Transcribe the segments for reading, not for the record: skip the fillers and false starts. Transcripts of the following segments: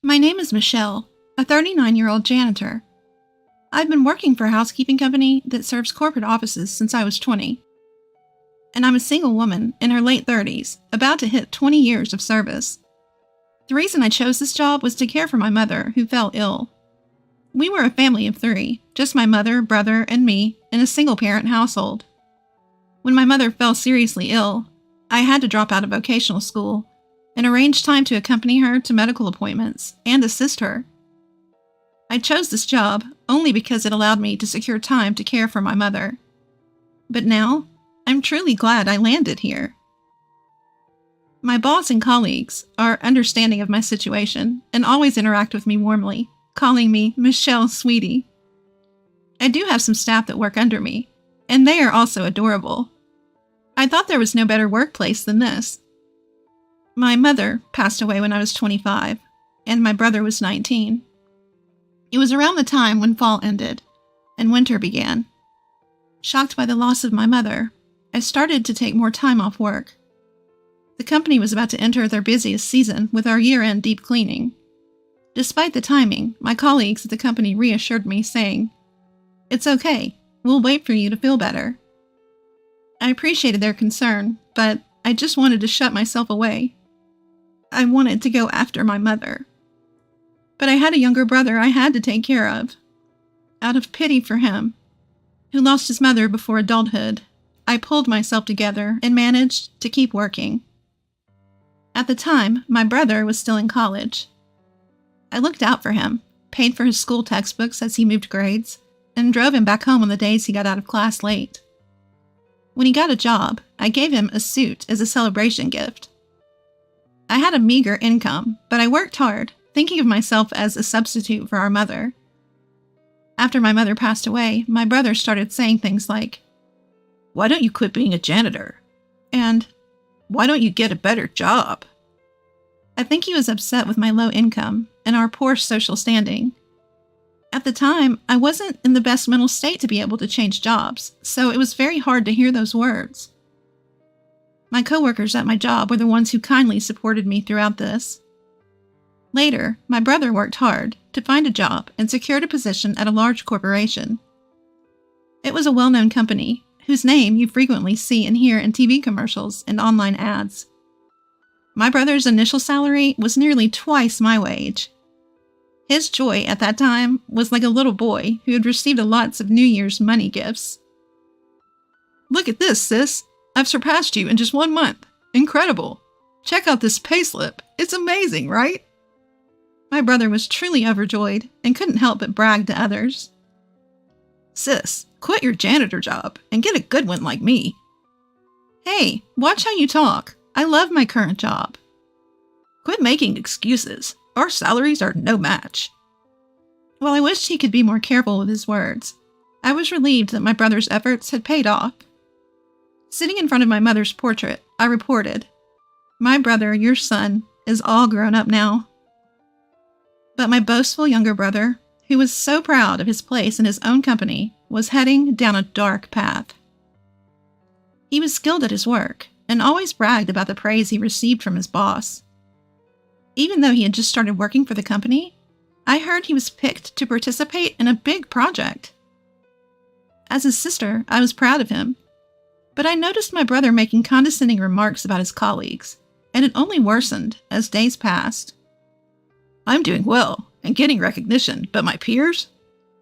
My name is Michelle, a 39-year-old janitor. I've been working for a housekeeping company that serves corporate offices since I was 20. And I'm a single woman in her late 30s, about to hit 20 years of service. The reason I chose this job was to care for my mother, who fell ill. We were a family of 3, just my mother, brother, and me, in a single-parent household. When my mother fell seriously ill, I had to drop out of vocational school and arrange time to accompany her to medical appointments and assist her. I chose this job only because it allowed me to secure time to care for my mother. But now, I'm truly glad I landed here. My boss and colleagues are understanding of my situation and always interact with me warmly, calling me Michelle Sweetie. I do have some staff that work under me, and they are also adorable. I thought there was no better workplace than this. My mother passed away when I was 25, and my brother was 19. It was around the time when fall ended and winter began. Shocked by the loss of my mother, I started to take more time off work. The company was about to enter their busiest season with our year-end deep cleaning. Despite the timing, my colleagues at the company reassured me, saying, "It's okay, we'll wait for you to feel better." I appreciated their concern, but I just wanted to shut myself away. I wanted to go after my mother. But I had a younger brother I had to take care of. Out of pity for him, who lost his mother before adulthood, I pulled myself together and managed to keep working. At the time, my brother was still in college. I looked out for him, paid for his school textbooks as he moved grades, and drove him back home on the days he got out of class late. When he got a job, I gave him a suit as a celebration gift. I had a meager income, but I worked hard, thinking of myself as a substitute for our mother. After my mother passed away, my brother started saying things like, "Why don't you quit being a janitor?" And, "Why don't you get a better job?" I think he was upset with my low income and our poor social standing. At the time, I wasn't in the best mental state to be able to change jobs, so it was very hard to hear those words. My coworkers at my job were the ones who kindly supported me throughout this. Later, my brother worked hard to find a job and secured a position at a large corporation. It was a well-known company, whose name you frequently see and hear in TV commercials and online ads. My brother's initial salary was nearly twice my wage. His joy at that time was like a little boy who had received lots of New Year's money gifts. "Look at this, sis! I've surpassed you in just 1 month. Incredible! Check out this payslip. It's amazing, right?" My brother was truly overjoyed and couldn't help but brag to others. "Sis, quit your janitor job and get a good one like me." "Hey, watch how you talk. I love my current job." "Quit making excuses. Our salaries are no match." While I wished he could be more careful with his words, I was relieved that my brother's efforts had paid off. Sitting in front of my mother's portrait, I reported, "My brother, your son, is all grown up now." But my boastful younger brother, who was so proud of his place in his own company, was heading down a dark path. He was skilled at his work and always bragged about the praise he received from his boss. Even though he had just started working for the company, I heard he was picked to participate in a big project. As his sister, I was proud of him, but I noticed my brother making condescending remarks about his colleagues, and it only worsened as days passed. "I'm doing well and getting recognition, but my peers?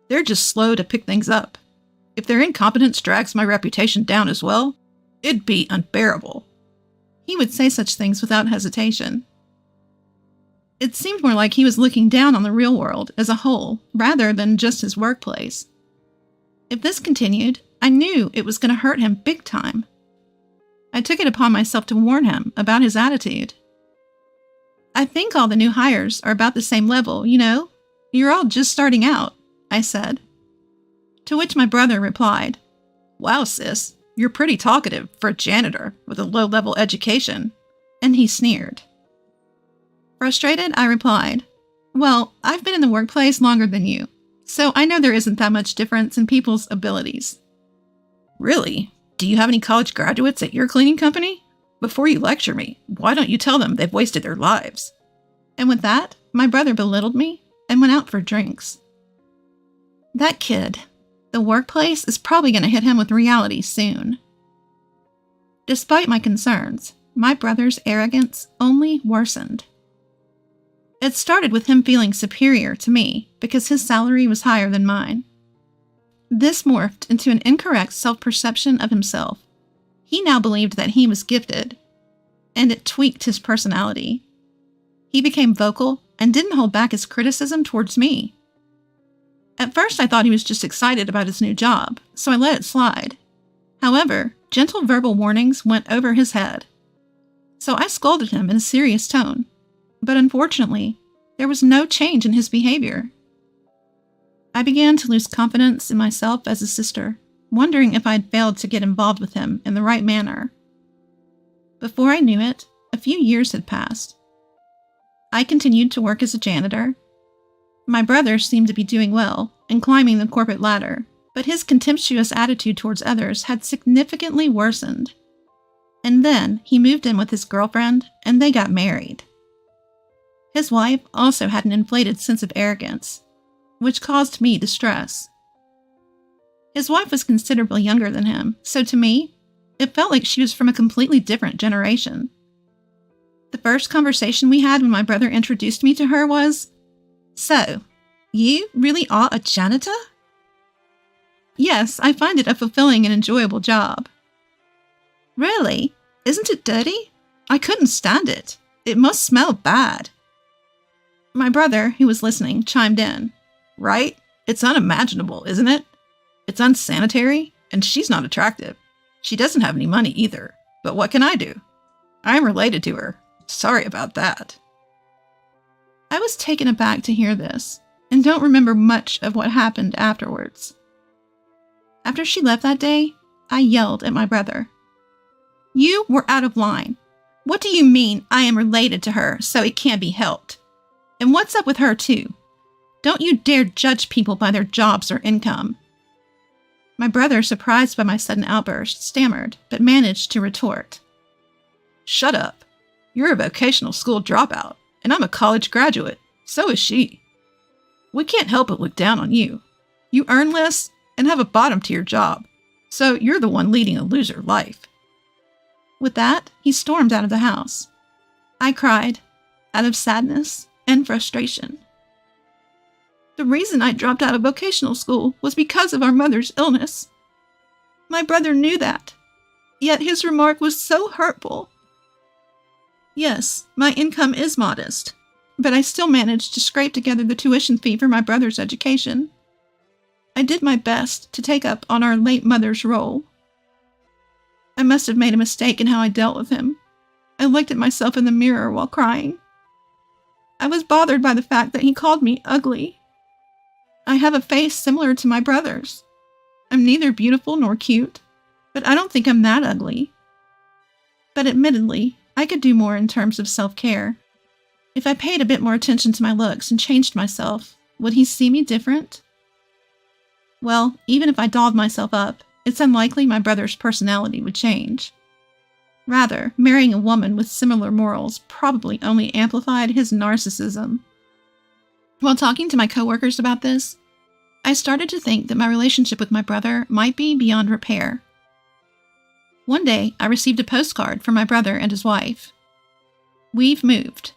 They're just slow to pick things up. If their incompetence drags my reputation down as well, it'd be unbearable." He would say such things without hesitation. It seemed more like he was looking down on the real world as a whole, rather than just his workplace. If this continued, I knew it was going to hurt him big time. I took it upon myself to warn him about his attitude. "I think all the new hires are about the same level, you know? You're all just starting out," I said. To which my brother replied, "Wow, sis, you're pretty talkative for a janitor with a low-level education," and he sneered. Frustrated, I replied, "Well, I've been in the workplace longer than you, so I know there isn't that much difference in people's abilities." "Really? Do you have any college graduates at your cleaning company? Before you lecture me, why don't you tell them they've wasted their lives?" And with that, my brother belittled me and went out for drinks. That kid, the workplace is probably going to hit him with reality soon. Despite my concerns, my brother's arrogance only worsened. It started with him feeling superior to me because his salary was higher than mine. This morphed into an incorrect self-perception of himself. He now believed that he was gifted, and it tweaked his personality. He became vocal and didn't hold back his criticism towards me. At first, I thought he was just excited about his new job, so I let it slide. However, gentle verbal warnings went over his head. So I scolded him in a serious tone, but unfortunately, there was no change in his behavior. I began to lose confidence in myself as a sister, wondering if I had failed to get involved with him in the right manner. Before I knew it, a few years had passed. I continued to work as a janitor. My brother seemed to be doing well and climbing the corporate ladder, but his contemptuous attitude towards others had significantly worsened. And then he moved in with his girlfriend, and they got married. His wife also had an inflated sense of arrogance, which caused me distress. His wife was considerably younger than him, so to me, it felt like she was from a completely different generation. The first conversation we had when my brother introduced me to her was, "So, you really are a janitor?" "Yes, I find it a fulfilling and enjoyable job." "Really? Isn't it dirty? I couldn't stand it. It must smell bad." My brother, who was listening, chimed in. "Right? It's unimaginable, isn't it? It's unsanitary, and she's not attractive. She doesn't have any money either, but what can I do? I'm related to her. Sorry about that." I was taken aback to hear this, and don't remember much of what happened afterwards. After she left that day, I yelled at my brother. "You were out of line. What do you mean I am related to her, so it can't be helped? And what's up with her too? Don't you dare judge people by their jobs or income." My brother, surprised by my sudden outburst, stammered, but managed to retort. "Shut up. You're a vocational school dropout, and I'm a college graduate. So is she. We can't help but look down on you. You earn less and have a bottom to your job, so you're the one leading a loser life." With that, he stormed out of the house. I cried, out of sadness and frustration. The reason I dropped out of vocational school was because of our mother's illness. My brother knew that, yet his remark was so hurtful. Yes, my income is modest, but I still managed to scrape together the tuition fee for my brother's education. I did my best to take up on our late mother's role. I must have made a mistake in how I dealt with him. I looked at myself in the mirror while crying. I was bothered by the fact that he called me ugly. I have a face similar to my brother's. I'm neither beautiful nor cute, but I don't think I'm that ugly. But admittedly, I could do more in terms of self-care. If I paid a bit more attention to my looks and changed myself, would he see me different? Well, even if I dolled myself up, it's unlikely my brother's personality would change. Rather, marrying a woman with similar morals probably only amplified his narcissism. While talking to my coworkers about this, I started to think that my relationship with my brother might be beyond repair. One day, I received a postcard from my brother and his wife. "We've moved."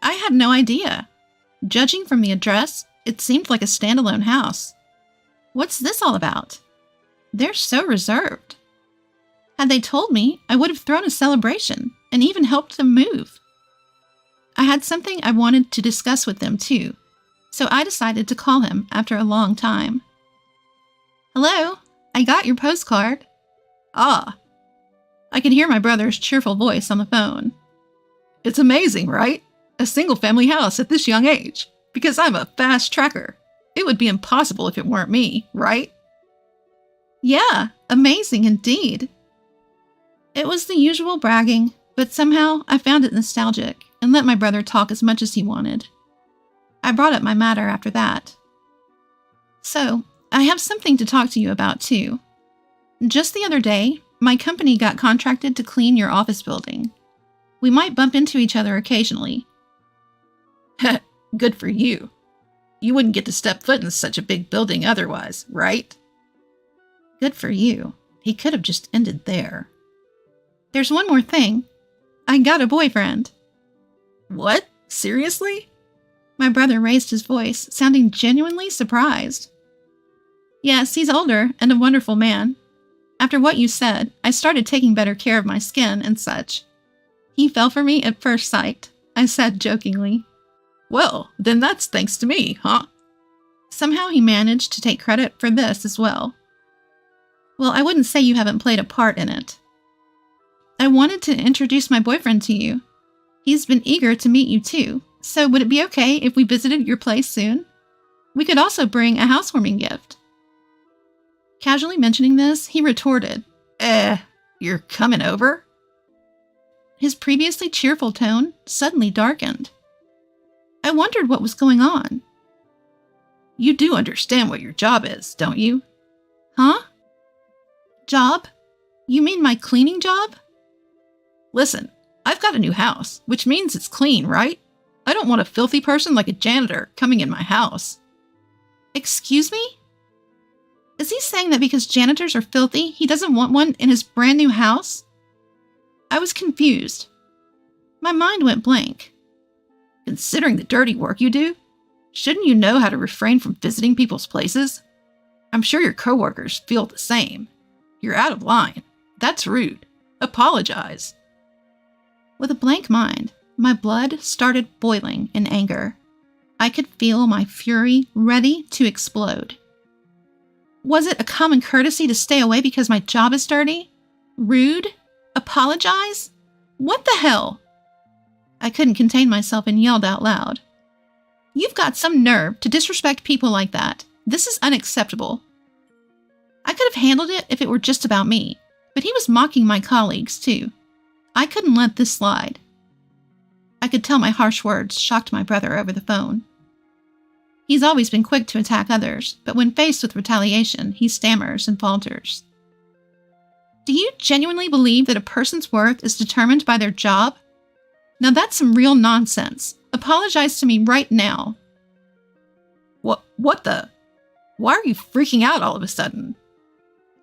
I had no idea. Judging from the address, it seemed like a standalone house. What's this all about? They're so reserved. Had they told me, I would have thrown a celebration and even helped them move. I had something I wanted to discuss with them too, so I decided to call him after a long time. "Hello, I got your postcard." "Ah." I could hear my brother's cheerful voice on the phone. "It's amazing, right? A single-family house at this young age, because I'm a fast tracker. It would be impossible if it weren't me, right?" "Yeah, amazing indeed." It was the usual bragging, but somehow I found it nostalgic and let my brother talk as much as he wanted. I brought up my matter after that. "So, I have something to talk to you about too. Just the other day, my company got contracted to clean your office building. We might bump into each other occasionally." Good for you. You wouldn't get to step foot in such a big building otherwise, right? Good for you. He could have just ended there. There's one more thing. I got a boyfriend. What? Seriously? My brother raised his voice, sounding genuinely surprised. Yes, he's older and a wonderful man. After what you said, I started taking better care of my skin and such. He fell for me at first sight, I said jokingly. Well, then that's thanks to me, huh? Somehow he managed to take credit for this as well. Well, I wouldn't say you haven't played a part in it. I wanted to introduce my boyfriend to you. He's been eager to meet you too, so would it be okay if we visited your place soon? We could also bring a housewarming gift. Casually mentioning this, he retorted, you're coming over? His previously cheerful tone suddenly darkened. I wondered what was going on. You do understand what your job is, don't you? Huh? Job? You mean my cleaning job? Listen, I've got a new house, which means it's clean, right? I don't want a filthy person like a janitor coming in my house. Excuse me? Is he saying that because janitors are filthy, he doesn't want one in his brand new house? I was confused. My mind went blank. Considering the dirty work you do, shouldn't you know how to refrain from visiting people's places? I'm sure your coworkers feel the same. You're out of line. That's rude. Apologize. With a blank mind, my blood started boiling in anger. I could feel my fury ready to explode. Was it a common courtesy to stay away because my job is dirty? Rude? Apologize? What the hell? I couldn't contain myself and yelled out loud. You've got some nerve to disrespect people like that. This is unacceptable. I could have handled it if it were just about me, but he was mocking my colleagues too. I couldn't let this slide. I could tell my harsh words shocked my brother over the phone. He's always been quick to attack others, but when faced with retaliation, he stammers and falters. Do you genuinely believe that a person's worth is determined by their job? Now that's some real nonsense. Apologize to me right now. What the? Why are you freaking out all of a sudden?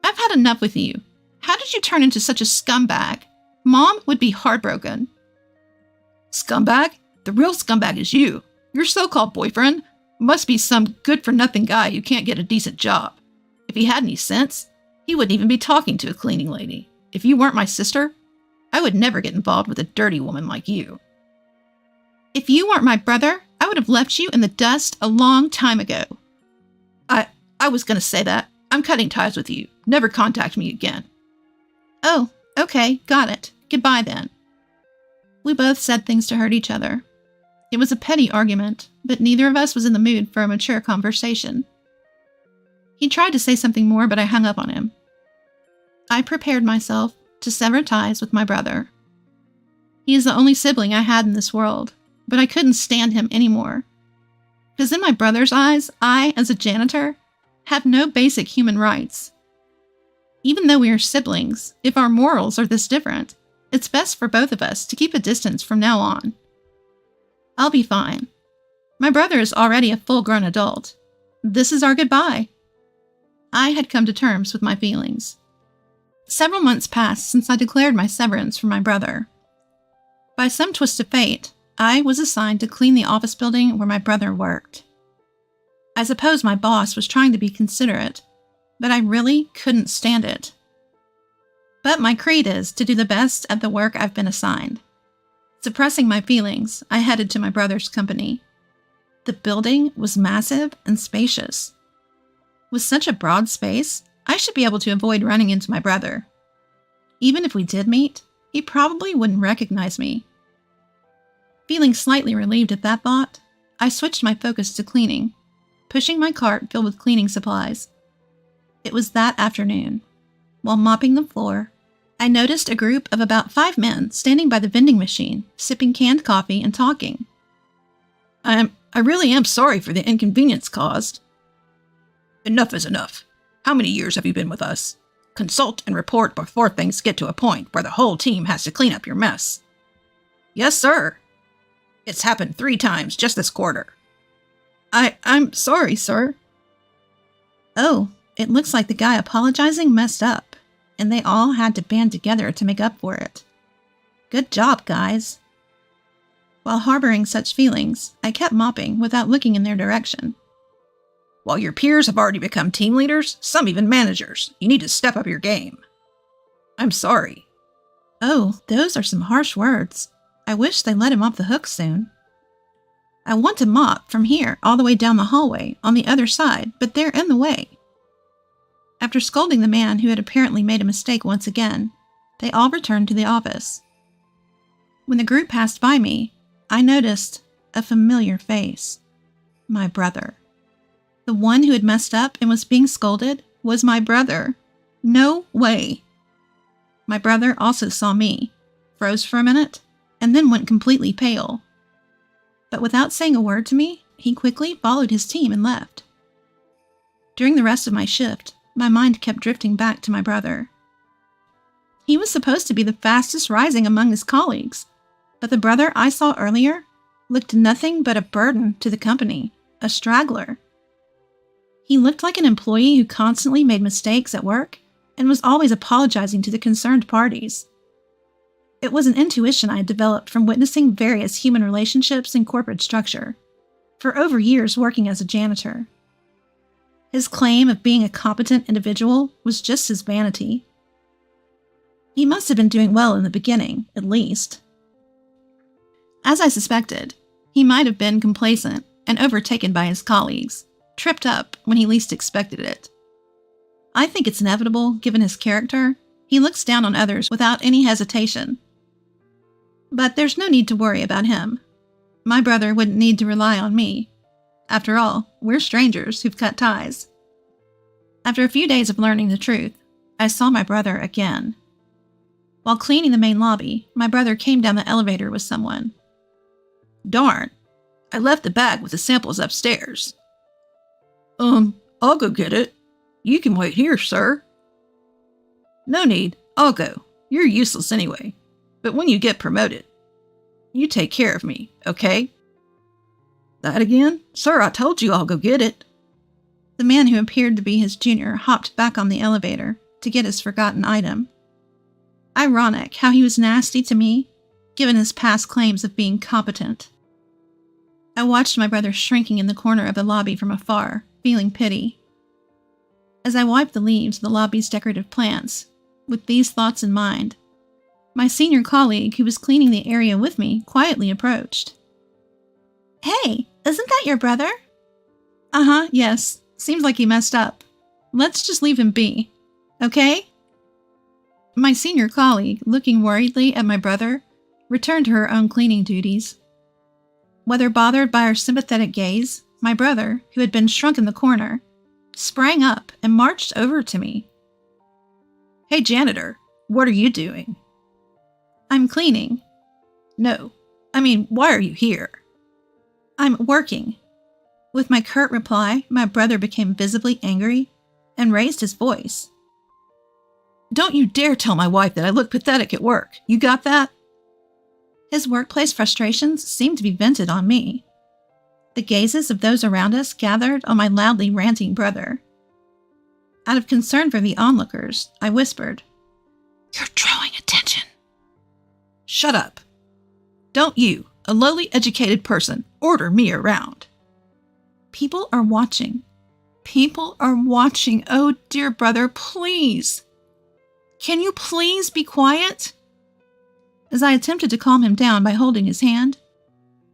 I've had enough with you. How did you turn into such a scumbag? Mom would be heartbroken. Scumbag? The real scumbag is you. Your so-called boyfriend must be some good-for-nothing guy who can't get a decent job. If he had any sense, he wouldn't even be talking to a cleaning lady. If you weren't my sister, I would never get involved with a dirty woman like you. If you weren't my brother, I would have left you in the dust a long time ago. I was going to say that. I'm cutting ties with you. Never contact me again. Oh, okay, got it. Goodbye then. We both said things to hurt each other. It was a petty argument, but neither of us was in the mood for a mature conversation. He tried to say something more, but I hung up on him. I prepared myself to sever ties with my brother. He is the only sibling I had in this world, but I couldn't stand him anymore. Because in my brother's eyes, I, as a janitor, have no basic human rights. Even though we are siblings, if our morals are this different, it's best for both of us to keep a distance from now on. I'll be fine. My brother is already a full-grown adult. This is our goodbye. I had come to terms with my feelings. Several months passed since I declared my severance from my brother. By some twist of fate, I was assigned to clean the office building where my brother worked. I suppose my boss was trying to be considerate, but I really couldn't stand it. But my creed is to do the best at the work I've been assigned. Suppressing my feelings, I headed to my brother's company. The building was massive and spacious. With such a broad space, I should be able to avoid running into my brother. Even if we did meet, he probably wouldn't recognize me. Feeling slightly relieved at that thought, I switched my focus to cleaning, pushing my cart filled with cleaning supplies. It was that afternoon. While mopping the floor, I noticed a group of about 5 men standing by the vending machine, sipping canned coffee and talking. I really am sorry for the inconvenience caused. Enough is enough. How many years have you been with us? Consult and report before things get to a point where the whole team has to clean up your mess. Yes, sir. It's happened 3 times just this quarter. I'm sorry, sir. Oh, it looks like the guy apologizing messed up, and they all had to band together to make up for it. Good job, guys. While harboring such feelings, I kept mopping without looking in their direction. While your peers have already become team leaders, some even managers, you need to step up your game. I'm sorry. Oh, those are some harsh words. I wish they let him off the hook soon. I want to mop from here all the way down the hallway on the other side, but they're in the way. After scolding the man who had apparently made a mistake once again, they all returned to the office. When the group passed by me, I noticed a familiar face. My brother. The one who had messed up and was being scolded was my brother. No way. My brother also saw me, froze for a minute, and then went completely pale. But without saying a word to me, he quickly followed his team and left. During the rest of my shift, my mind kept drifting back to my brother. He was supposed to be the fastest rising among his colleagues, but the brother I saw earlier looked nothing but a burden to the company, a straggler. He looked like an employee who constantly made mistakes at work and was always apologizing to the concerned parties. It was an intuition I had developed from witnessing various human relationships in corporate structure, for over years working as a janitor. His claim of being a competent individual was just his vanity. He must have been doing well in the beginning, at least. As I suspected, he might have been complacent and overtaken by his colleagues, tripped up when he least expected it. I think it's inevitable, given his character. He looks down on others without any hesitation. But there's no need to worry about him. My brother wouldn't need to rely on me. After all, we're strangers who've cut ties. After a few days of learning the truth, I saw my brother again. While cleaning the main lobby, my brother came down the elevator with someone. Darn, I left the bag with the samples upstairs. I'll go get it. You can wait here, sir. No need, I'll go. You're useless anyway. But when you get promoted, you take care of me, okay? That again? Sir, I told you I'll go get it. The man who appeared to be his junior hopped back on the elevator to get his forgotten item. Ironic how he was nasty to me, given his past claims of being competent. I watched my brother shrinking in the corner of the lobby from afar, feeling pity. As I wiped the leaves of the lobby's decorative plants, with these thoughts in mind, my senior colleague who was cleaning the area with me quietly approached. Hey, isn't that your brother? Yes. Seems like he messed up. Let's just leave him be, okay? My senior colleague, looking worriedly at my brother, returned to her own cleaning duties. Whether bothered by our sympathetic gaze, my brother, who had been shrunk in the corner, sprang up and marched over to me. Hey, janitor, what are you doing? I'm cleaning. No, why are you here? I'm working. With my curt reply, my brother became visibly angry and raised his voice. Don't you dare tell my wife that I look pathetic at work. You got that? His workplace frustrations seemed to be vented on me. The gazes of those around us gathered on my loudly ranting brother. Out of concern for the onlookers, I whispered, You're drawing attention. Shut up. Don't you, a lowly educated person, order me around. People are watching. People are watching. Oh, dear brother, please. Can you please be quiet? As I attempted to calm him down by holding his hand,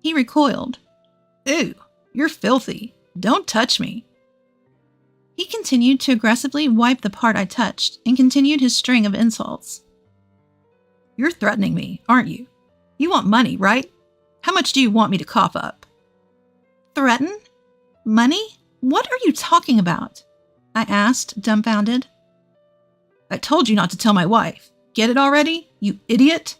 he recoiled. Ew, you're filthy. Don't touch me. He continued to aggressively wipe the part I touched and continued his string of insults. You're threatening me, aren't you? You want money, right? How much do you want me to cough up? Threaten? Money? What are you talking about? I asked, dumbfounded. I told you not to tell my wife. Get it already, you idiot?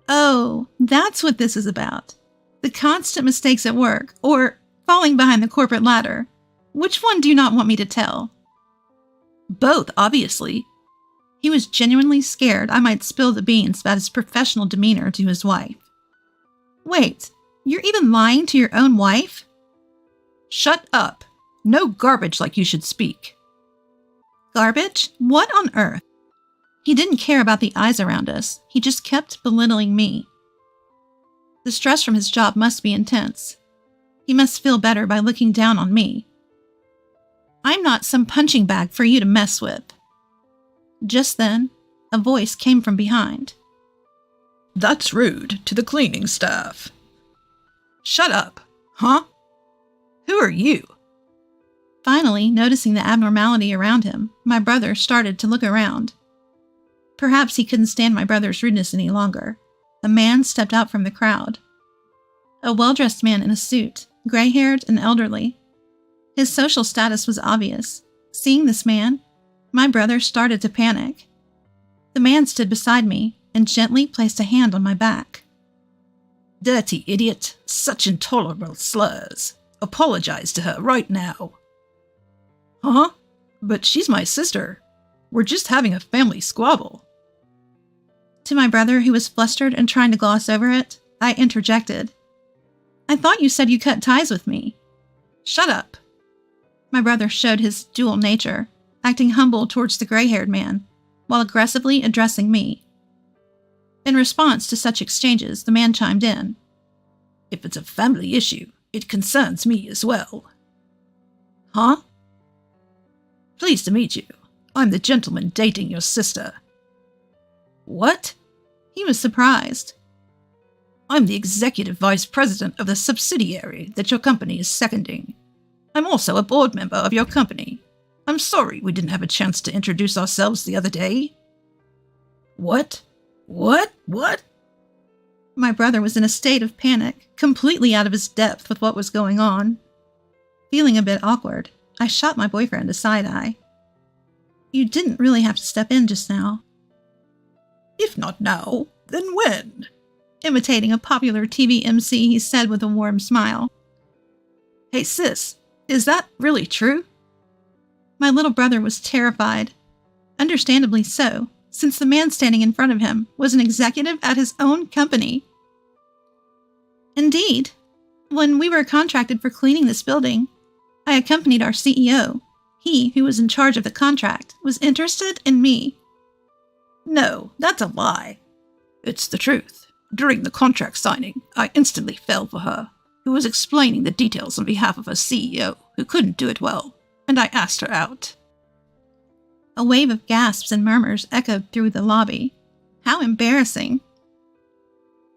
Oh, that's what this is about. The constant mistakes at work, or falling behind the corporate ladder. Which one do you not want me to tell? Both, obviously. He was genuinely scared I might spill the beans about his professional demeanor to his wife. Wait, you're even lying to your own wife? Shut up. No garbage like you should speak. Garbage? What on earth? He didn't care about the eyes around us. He just kept belittling me. The stress from his job must be intense. He must feel better by looking down on me. I'm not some punching bag for you to mess with. Just then, a voice came from behind. That's rude to the cleaning staff. Shut up, huh? Who are you? Finally, noticing the abnormality around him, my brother started to look around. Perhaps he couldn't stand my brother's rudeness any longer. A man stepped out from the crowd. A well-dressed man in a suit, gray-haired and elderly. His social status was obvious. Seeing this man, my brother started to panic. The man stood beside me and gently placed a hand on my back. Dirty idiot. Such intolerable slurs. Apologize to her right now. Huh? But she's my sister. We're just having a family squabble. To my brother, who was flustered and trying to gloss over it, I interjected. I thought you said you cut ties with me. Shut up. My brother showed his dual nature, acting humble towards the gray-haired man, while aggressively addressing me. In response to such exchanges, the man chimed in. If it's a family issue, it concerns me as well. Huh? Pleased to meet you. I'm the gentleman dating your sister. What? He was surprised. I'm the executive vice president of the subsidiary that your company is seconding. I'm also a board member of your company. I'm sorry we didn't have a chance to introduce ourselves the other day. What? What? My brother was in a state of panic, completely out of his depth with what was going on. Feeling a bit awkward, I shot my boyfriend a side-eye. You didn't really have to step in just now. If not now, then when? Imitating a popular TV MC, he said with a warm smile. Hey sis, is that really true? My little brother was terrified. Understandably so, since the man standing in front of him was an executive at his own company. Indeed, when we were contracted for cleaning this building, I accompanied our CEO. He, who was in charge of the contract, was interested in me. No, that's a lie. It's the truth. During the contract signing, I instantly fell for her, who was explaining the details on behalf of her CEO, who couldn't do it well, and I asked her out. A wave of gasps and murmurs echoed through the lobby. How embarrassing.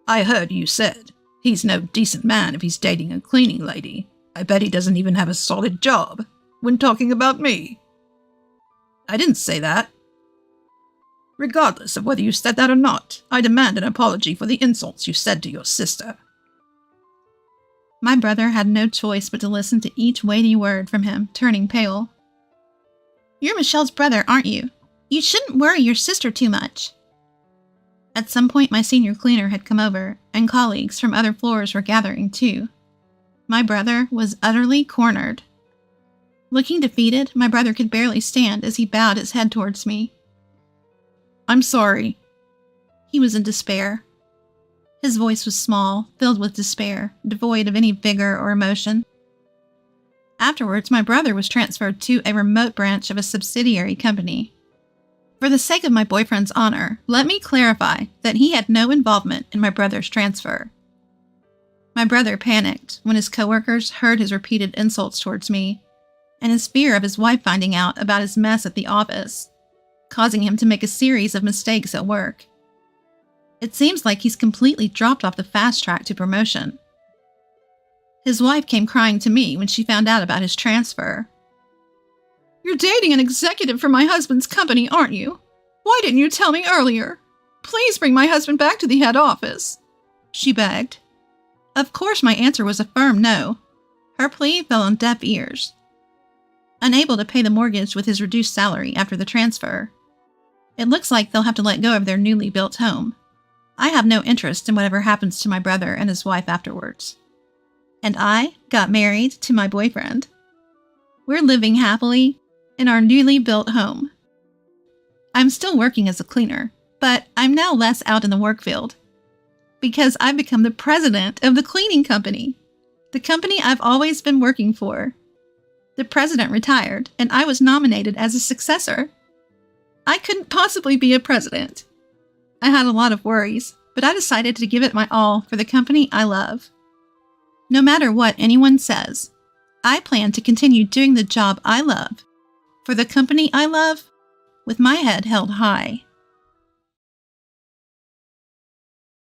I heard you said, he's no decent man if he's dating a cleaning lady. I bet he doesn't even have a solid job, when talking about me. I didn't say that. Regardless of whether you said that or not, I demand an apology for the insults you said to your sister. My brother had no choice but to listen to each weighty word from him, turning pale. You're Michelle's brother, aren't you? You shouldn't worry your sister too much. At some point, my senior cleaner had come over, and colleagues from other floors were gathering too. My brother was utterly cornered. Looking defeated, my brother could barely stand as he bowed his head towards me. I'm sorry. He was in despair. His voice was small, filled with despair, devoid of any vigor or emotion. Afterwards, my brother was transferred to a remote branch of a subsidiary company. For the sake of my boyfriend's honor, let me clarify that he had no involvement in my brother's transfer. My brother panicked when his coworkers heard his repeated insults towards me, and his fear of his wife finding out about his mess at the office, causing him to make a series of mistakes at work. It seems like he's completely dropped off the fast track to promotion. His wife came crying to me when she found out about his transfer. You're dating an executive for my husband's company, aren't you? Why didn't you tell me earlier? Please bring my husband back to the head office, she begged. Of course, my answer was a firm no. Her plea fell on deaf ears. Unable to pay the mortgage with his reduced salary after the transfer, it looks like they'll have to let go of their newly built home. I have no interest in whatever happens to my brother and his wife afterwards. And I got married to my boyfriend. We're living happily in our newly built home. I'm still working as a cleaner, but I'm now less out in the work field. because I've become the president of the cleaning company, the company I've always been working for. The president retired, and I was nominated as a successor. I couldn't possibly be a president. I had a lot of worries, but I decided to give it my all for the company I love. No matter what anyone says, I plan to continue doing the job I love for the company I love with my head held high.